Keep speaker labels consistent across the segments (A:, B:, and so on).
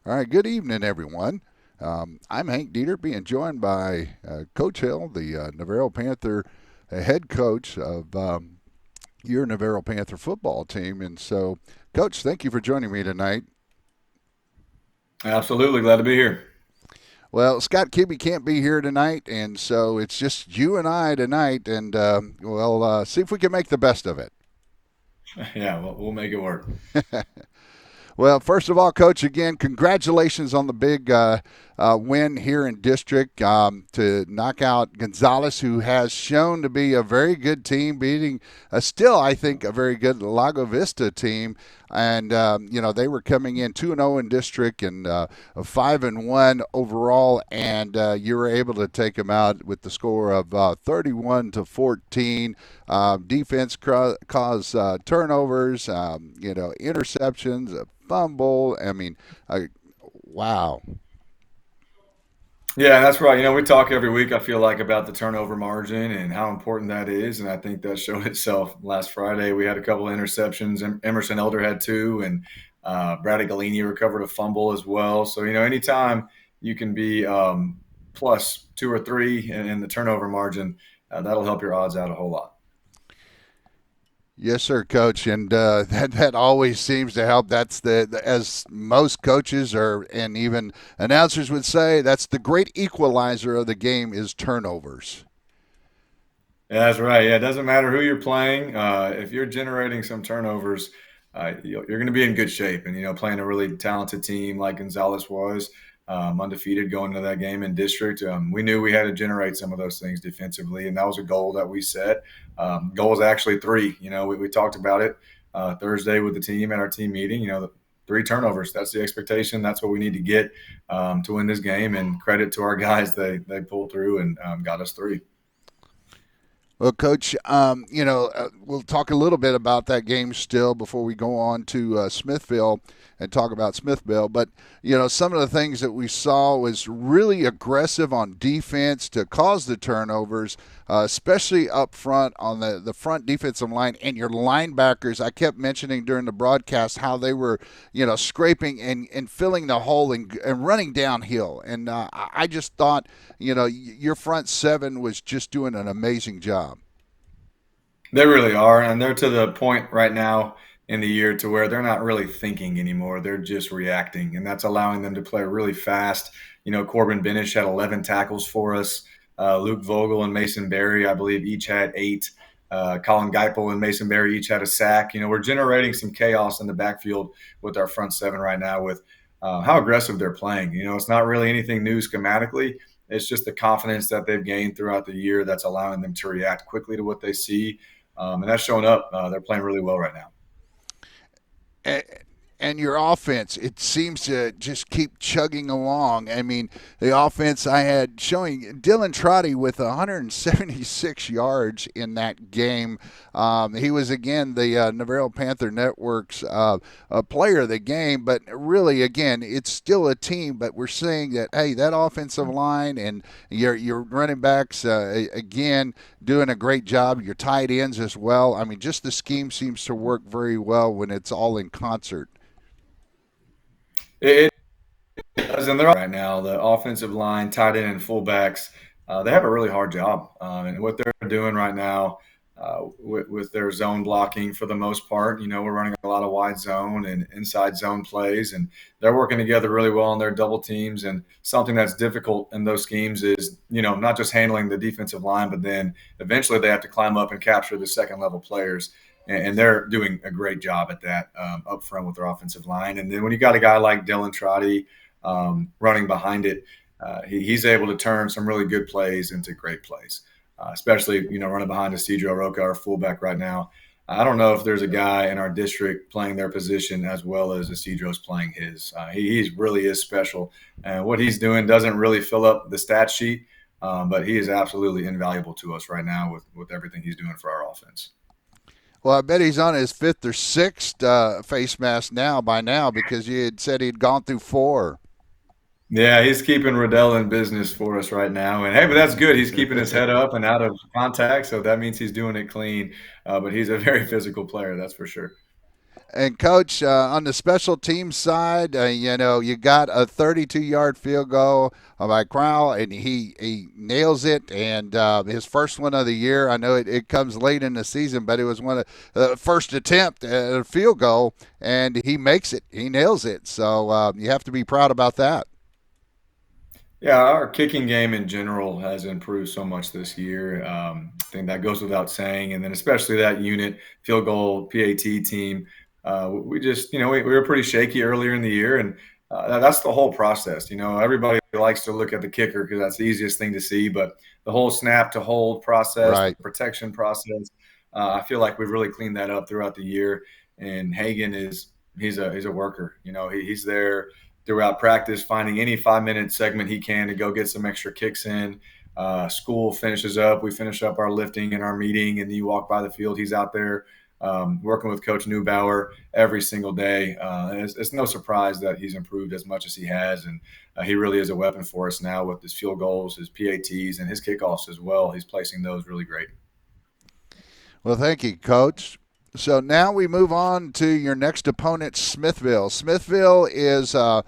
A: All right, good evening, everyone. I'm Hank Dietert, being joined by Coach Hill, the Navarro Panther head coach of your Navarro Panther football team. And so, Coach, thank you for joining me tonight.
B: Absolutely. Glad to be here.
A: Well, Scott Kibbe can't be here tonight, and so it's just you and I tonight, and we'll see if we can make the best of it.
B: Yeah, we'll make it work.
A: Well, first of all, Coach, again, congratulations on the big win here in district to knock out Gonzales, who has shown to be a very good team, beating still, I think, a very good Lago Vista team. And they were coming in 2-0 in district and 5-1 overall, and you were able to take them out with the score of 31-14. Defense caused turnovers, interceptions, a fumble. I mean, wow.
B: Yeah, that's right. We talk every week, I feel like, about the turnover margin and how important that is. And I think that showed itself last Friday. We had a couple of interceptions. Emerson Elder had two, and Brady Galini recovered a fumble as well. So, anytime you can be plus two or three in the turnover margin, that'll help your odds out a whole lot.
A: Yes, sir, Coach, and that always seems to help. That's as most coaches or and even announcers would say, that's the great equalizer of the game is turnovers.
B: Yeah, that's right. Yeah, it doesn't matter who you're playing. If you're generating some turnovers, you're going to be in good shape. And playing a really talented team like Gonzalez was, undefeated going into that game in district, we knew we had to generate some of those things defensively, and that was a goal that we set. Goal was actually three. We talked about it Thursday with the team at our team meeting. The three turnovers. That's the expectation. That's what we need to get to win this game. And credit to our guys, they pulled through and got us three.
A: Well, Coach, we'll talk a little bit about that game still before we go on to Smithville and talk about Smithville. But, some of the things that we saw was really aggressive on defense to cause the turnovers, especially up front on the front defensive line and your linebackers. I kept mentioning during the broadcast how they were, scraping and filling the hole and running downhill. And I just thought, your front seven was just doing an amazing job.
B: They really are, and they're to the point right now in the year to where they're not really thinking anymore. They're just reacting, and that's allowing them to play really fast. Corbin Benish had 11 tackles for us. Luke Vogel and Mason Berry, I believe, each had eight. Colin Geipel and Mason Berry each had a sack. We're generating some chaos in the backfield with our front seven right now with how aggressive they're playing. It's not really anything new schematically. It's just the confidence that they've gained throughout the year that's allowing them to react quickly to what they see, and that's showing up. They're playing really well right now.
A: And your offense, it seems to just keep chugging along. I mean, the offense I had showing Dylan Trotty with 176 yards in that game. He was, again, the Navarro Panther Network's player of the game. But really, again, it's still a team. But we're seeing that, hey, that offensive line and your running backs, again, doing a great job. Your tight ends as well. I mean, just the scheme seems to work very well when it's all in concert.
B: It does, and they're right now. The offensive line, tight end, and fullbacks, they have a really hard job. And what they're doing right now with their zone blocking, for the most part, we're running a lot of wide zone and inside zone plays, and they're working together really well on their double teams. And something that's difficult in those schemes is, not just handling the defensive line, but then eventually they have to climb up and capture the second level players. And they're doing a great job at that up front with their offensive line. And then when you got a guy like Dylan Trotty running behind it, he's able to turn some really good plays into great plays, especially, running behind Isidro Roca, our fullback right now. I don't know if there's a guy in our district playing their position as well as Isidro's playing his. He really is special. And what he's doing doesn't really fill up the stat sheet, but he is absolutely invaluable to us right now with everything he's doing for our offense.
A: Well, I bet he's on his fifth or sixth face mask by now because you had said he'd gone through four.
B: Yeah, he's keeping Riddell in business for us right now, and hey, but that's good. He's keeping his head up and out of contact, so that means he's doing it clean. But he's a very physical player, that's for sure.
A: And coach, on the special team side, you got a 32-yard field goal by Crowell, and he nails it. And his first one of the year. I know it comes late in the season, but it was one of the first attempt at a field goal, and he makes it. He nails it. So you have to be proud about that.
B: Yeah, our kicking game in general has improved so much this year. I think that goes without saying. And then especially that unit field goal PAT team, we just we were pretty shaky earlier in the year, and that's the whole process. Everybody likes to look at the kicker because that's the easiest thing to see, but the whole snap to hold process, the
A: Right.
B: protection process, I feel like we've really cleaned that up throughout the year. And Hagan he's a worker. He's there throughout practice, finding any 5-minute segment he can to go get some extra kicks in. School finishes up. We finish up our lifting and our meeting, and you walk by the field. He's out there working with Coach Neubauer every single day. It's no surprise that he's improved as much as he has, and he really is a weapon for us now with his field goals, his PATs, and his kickoffs as well. He's placing those really great.
A: Well, thank you, coach. So now we move on to your next opponent, Smithville. Smithville is a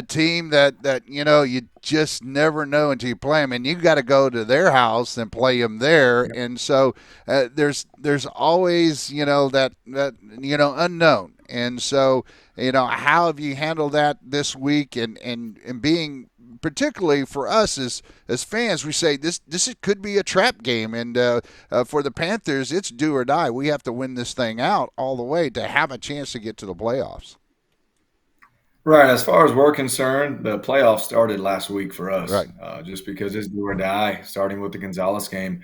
A: team that you just never know until you play them, and you got to go to their house and play them there.
B: Yep.
A: And so there's always that unknown. And so how have you handled that this week, and being particularly for us as fans, we say this could be a trap game, and for the Panthers, it's do or die. We have to win this thing out all the way to have a chance to get to the playoffs.
B: Right. As far as we're concerned, the playoffs started last week for us,
A: Right.
B: just because it's do or die, starting with the Gonzalez game.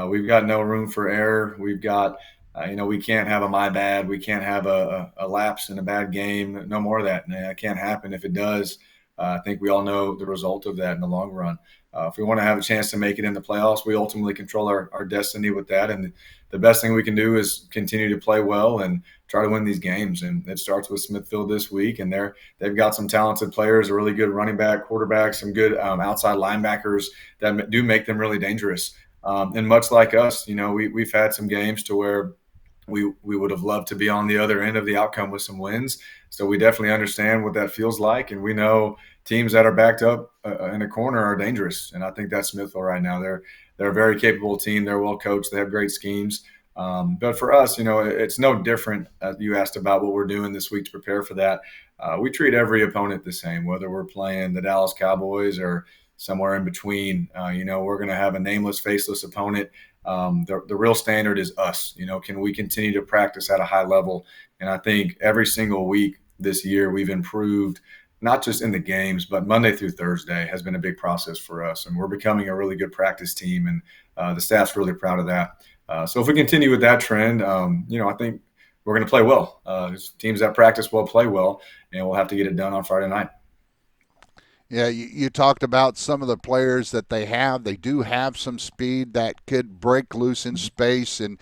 B: We've got no room for error. We've got, we can't have a my bad. We can't have a lapse in a bad game. No more of that. That can't happen. If it does, I think we all know the result of that in the long run. If we want to have a chance to make it in the playoffs, we ultimately control our destiny with that. And the best thing we can do is continue to play well and try to win these games. And it starts with Smithfield this week, and they've got some talented players, a really good running back, quarterback, some good outside linebackers that do make them really dangerous. And much like us, we've had some games to where we would have loved to be on the other end of the outcome with some wins. So we definitely understand what that feels like, and we know teams that are backed up in a corner are dangerous. And I think that's Smithville right now. They're a very capable team. They're well coached. They have great schemes. But for us, it's no different. You asked about what we're doing this week to prepare for that. We treat every opponent the same, whether we're playing the Dallas Cowboys or somewhere in between. We're going to have a nameless, faceless opponent. The real standard is us. Can we continue to practice at a high level? And I think every single week this year we've improved, not just in the games, but Monday through Thursday has been a big process for us, and we're becoming a really good practice team, and the staff's really proud of that. So if we continue with that trend, I think we're going to play well. Teams that practice well play well, and we'll have to get it done on Friday night.
A: Yeah, you talked about some of the players that they have. They do have some speed that could break loose in space. And,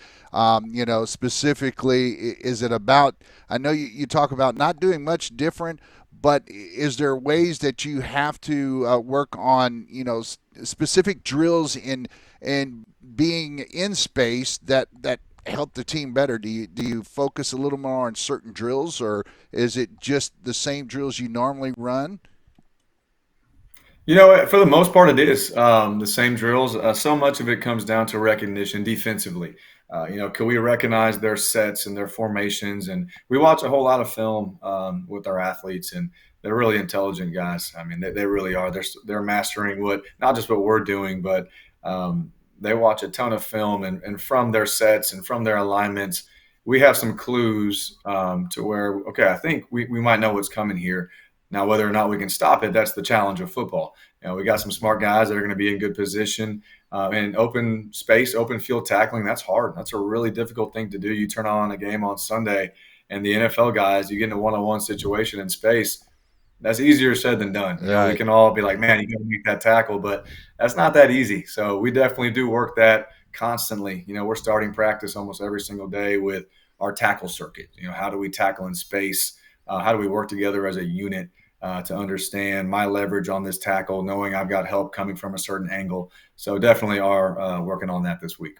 A: specifically, is it about, I know you talk about not doing much different, but is there ways that you have to work on, specific drills in being in space that help the team better? Do you focus a little more on certain drills, or is it just the same drills you normally run?
B: For the most part, it is the same drills. So much of it comes down to recognition defensively. Can we recognize their sets and their formations? And we watch a whole lot of film with our athletes, and they're really intelligent guys. I mean, they really are. They're mastering not just what we're doing, but they watch a ton of film, and from their sets and from their alignments, we have some clues to where, okay, I think we might know what's coming here. Now, whether or not we can stop it, that's the challenge of football. We got some smart guys that are going to be in good position, and open space, open field tackling. That's hard. That's a really difficult thing to do. You turn on a game on Sunday, and the NFL guys, you get in a one-on-one situation in space. That's easier said than done. We
A: Right.
B: can all be like, man, you got to make that tackle, but that's not that easy. So we definitely do work that constantly. We're starting practice almost every single day with our tackle circuit. How do we tackle in space? How do we work together as a unit to understand my leverage on this tackle, knowing I've got help coming from a certain angle? So definitely are working on that this week.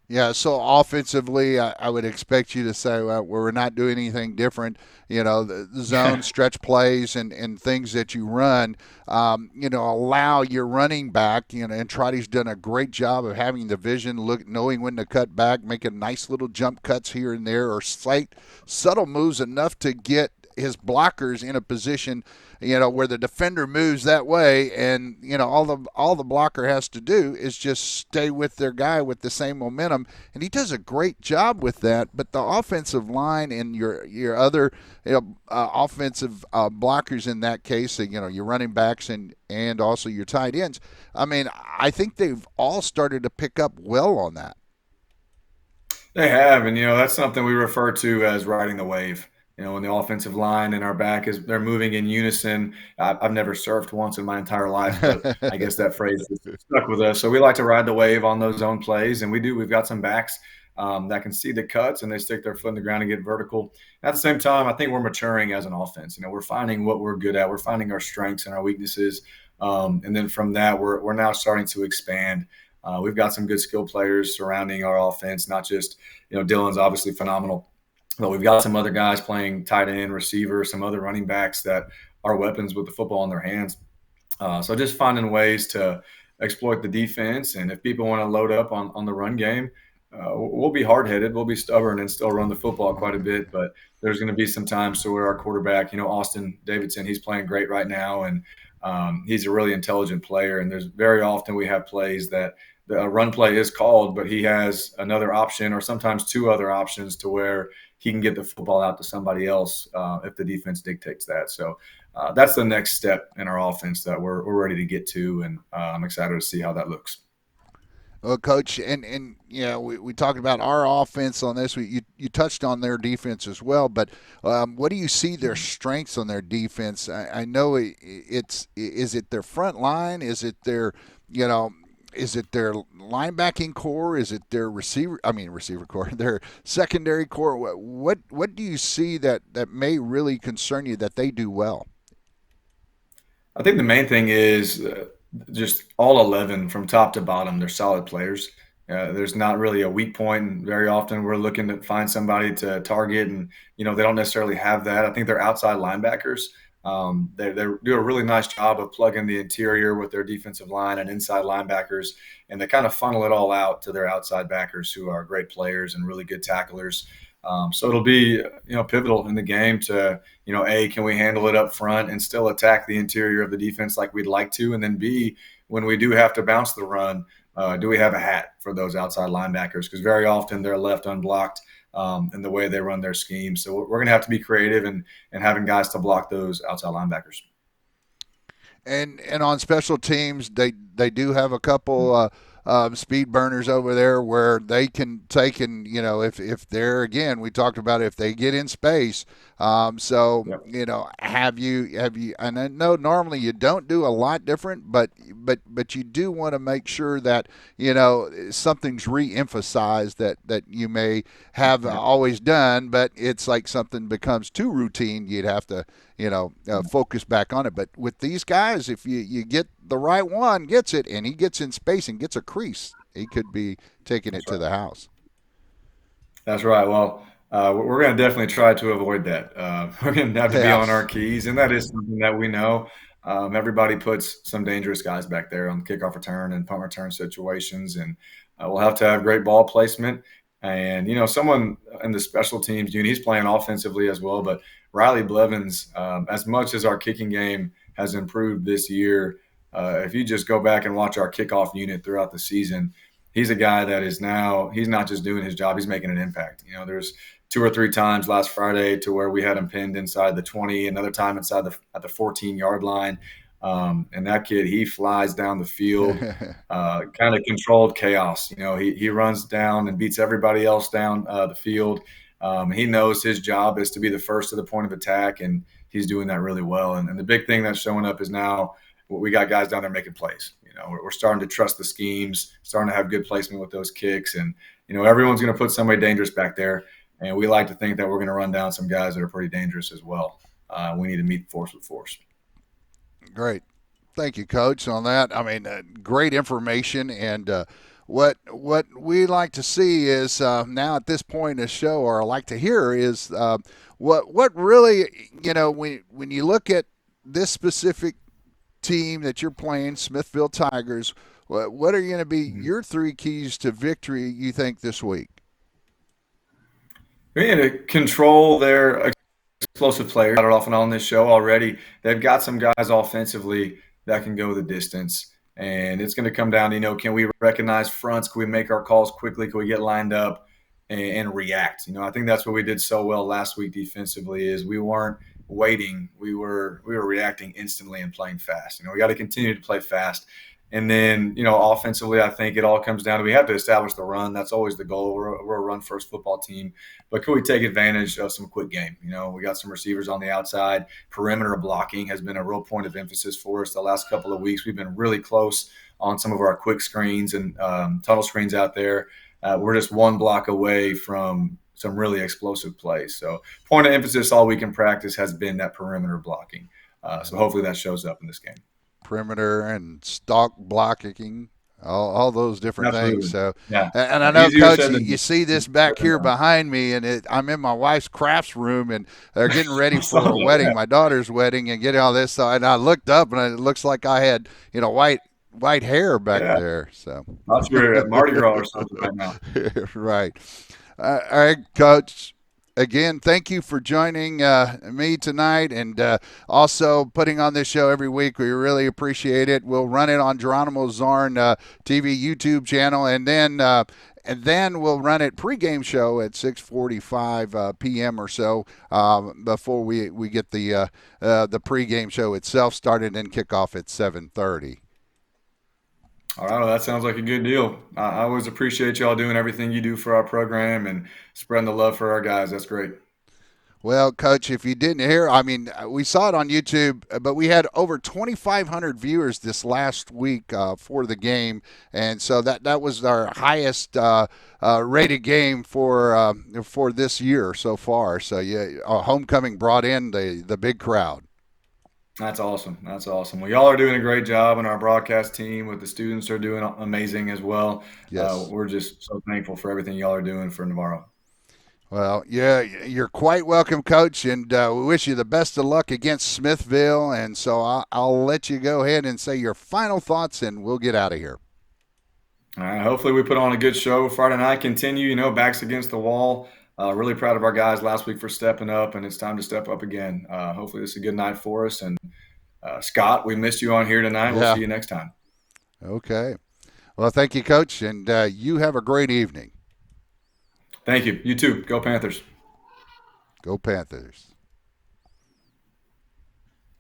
A: Yeah, so offensively, I would expect you to say, well, we're not doing anything different. The zone stretch plays and things that you run, allow your running back, and Trotty's done a great job of having the vision, knowing when to cut back, making nice little jump cuts here and there, or slight, subtle moves enough to get his blockers in a position, where the defender moves that way, and all the blocker has to do is just stay with their guy with the same momentum, and he does a great job with that. But the offensive line and your other offensive blockers in that case, your running backs and also your tight ends. I mean, I think they've all started to pick up well on that.
B: They have, and that's something we refer to as riding the wave. When the offensive line and our back is they're moving in unison. I've never surfed once in my entire life, but I guess that phrase is stuck with us. So we like to ride the wave on those zone plays, and we do. We've got some backs that can see the cuts and they stick their foot in the ground and get vertical. At the same time, I think we're maturing as an offense. We're finding what we're good at. We're finding our strengths and our weaknesses, and then from that, we're now starting to expand. We've got some good skill players surrounding our offense, not just Dylan's obviously phenomenal, but we've got some other guys playing tight end, receiver, some other running backs that are weapons with the football in their hands. So just finding ways to exploit the defense, and if people want to load up on the run game, we'll be hard headed, we'll be stubborn, and still run the football quite a bit. But there's going to be some times to where our quarterback, Austin Davidson, he's playing great right now, and he's a really intelligent player. And there's very often we have plays that the run play is called, but he has another option or sometimes two other options to where he can get the football out to somebody else if the defense dictates that. So that's the next step in our offense that we're ready to get to, and I'm excited to see how that looks.
A: Well, coach, and we talked about our offense on this. You touched on their defense as well, but what do you see their strengths on their defense? I know is it their front line? You know is it their linebacking core? Is it their receiver core, their secondary core? What do you see that may really concern you that they do well?
B: I think the main thing is just all 11 from top to bottom. They're solid players. There's not really a weak point. And very often we're looking to find somebody to target, and they don't necessarily have that. I think they're outside linebackers. They do a really nice job of plugging the interior with their defensive line and inside linebackers, and they kind of funnel it all out to their outside backers who are great players and really good tacklers. So it'll be pivotal in the game to can we handle it up front and still attack the interior of the defense like we'd like to, and then B, when we do have to bounce the run, do we have a hat for those outside linebackers? Because very often they're left unblocked in the way they run their scheme. So we're going to have to be creative and having guys to block those outside linebackers.
A: And on special teams, they do have a couple speed burners over there where they can take, and if they're, again, we talked about if they get in space. So
B: Yep.
A: have you and I know normally you don't do a lot different, but you do want to make sure that something's re-emphasized that you may have
B: Yep.
A: always done, but it's like something becomes too routine, you'd have to focus back on it. But with these guys, if you get the right one, gets it, and he gets in space and gets a crease, he could be taking it
B: That's
A: to
B: right.
A: the house.
B: That's right. Well, we're going to definitely try to avoid that. We're going to have to be
A: Yeah.
B: on our keys, and that is something that we know. Everybody puts some dangerous guys back there on the kickoff return and punt return situations, and we'll have to have great ball placement. And someone in the special teams unit, he's playing offensively as well. But Riley Blevins, as much as our kicking game has improved this year, if you just go back and watch our kickoff unit throughout the season, he's a guy that is now he's not just doing his job, he's making an impact. There's two or three times last Friday to where we had him pinned inside the 20, another time inside at the 14-yard line. And that kid, he flies down the field, kind of controlled chaos. He runs down and beats everybody else down the field. He knows his job is to be the first to the point of attack, and he's doing that really well. And the big thing that's showing up is now we got guys down there making plays. We're starting to trust the schemes, starting to have good placement with those kicks, and everyone's going to put somebody dangerous back there, and we like to think that we're going to run down some guys that are pretty dangerous as well. We need to meet force with force.
A: Great. Thank you, Coach, on that. I mean, great information, and what we like to see is now at this point in the show, or like to hear is what really when you look at this specific team that you're playing, Smithville Tigers. What are going to be
B: Mhm.
A: your three keys to victory? You think this week?
B: We need to control their explosive players. Got it off and on this show already. They've got some guys offensively that can go the distance. And it's going to come down to, can we recognize fronts? Can we make our calls quickly? Can we get lined up and react? I think that's what we did so well last week defensively is we weren't waiting. We were reacting instantly and playing fast. We got to continue to play fast. And then, offensively, I think it all comes down to we have to establish the run. That's always the goal. We're a run first football team. But could we take advantage of some quick game? We got some receivers on the outside. Perimeter blocking has been a real point of emphasis for us the last couple of weeks. We've been really close on some of our quick screens and tunnel screens out there. We're just one block away from some really explosive plays. So point of emphasis all week in practice has been that perimeter blocking. So hopefully that shows up in this game.
A: Perimeter and stalk blocking, all those different things.
B: Absolutely.
A: So,
B: Yeah.
A: and I
B: Yeah.
A: know,
B: Easier
A: Coach,
B: said
A: you
B: than
A: see this back here behind me, and I'm in my wife's crafts room, and they're getting ready
B: I saw
A: for a
B: that.
A: wedding,
B: Yeah.
A: my daughter's wedding, and getting all this. So, and I looked up, and it looks like I had white hair back
B: Yeah.
A: there. So,
B: Not sure at Mardi Gras or something right now.
A: right. All right, Coach. Again, thank you for joining me tonight and also putting on this show every week. We really appreciate it. We'll run it on Geronimo-Zorn TV YouTube channel, and then we'll run it pregame show at 6:45 p.m. or so before we get the pregame show itself started and kick off at 7:30.
B: All right, well, that sounds like a good deal. I always appreciate y'all doing everything you do for our program and spreading the love for our guys. That's great.
A: Well, Coach, if you didn't hear, I mean, we saw it on YouTube, but we had over 2,500 viewers this last week for the game, and so that was our highest rated game for this year so far. So yeah, homecoming brought in the big crowd.
B: That's awesome. That's awesome. Well, y'all are doing a great job, and our broadcast team with the students are doing amazing as well.
A: Yes.
B: We're just so thankful for everything y'all are doing for Navarro.
A: Well, yeah, you're quite welcome, Coach, and we wish you the best of luck against Smithville. And so I'll let you go ahead and say your final thoughts, and we'll get out of here.
B: All right. Hopefully, we put on a good show Friday night. Continue, backs against the wall. Really proud of our guys last week for stepping up, and it's time to step up again. Hopefully, this is a good night for us. And Scott, we missed you on here tonight. We'll
A: Yeah.
B: see you next time.
A: Okay. Well, thank you, Coach, and you have a great evening.
B: Thank you. You too. Go Panthers.
A: Go Panthers.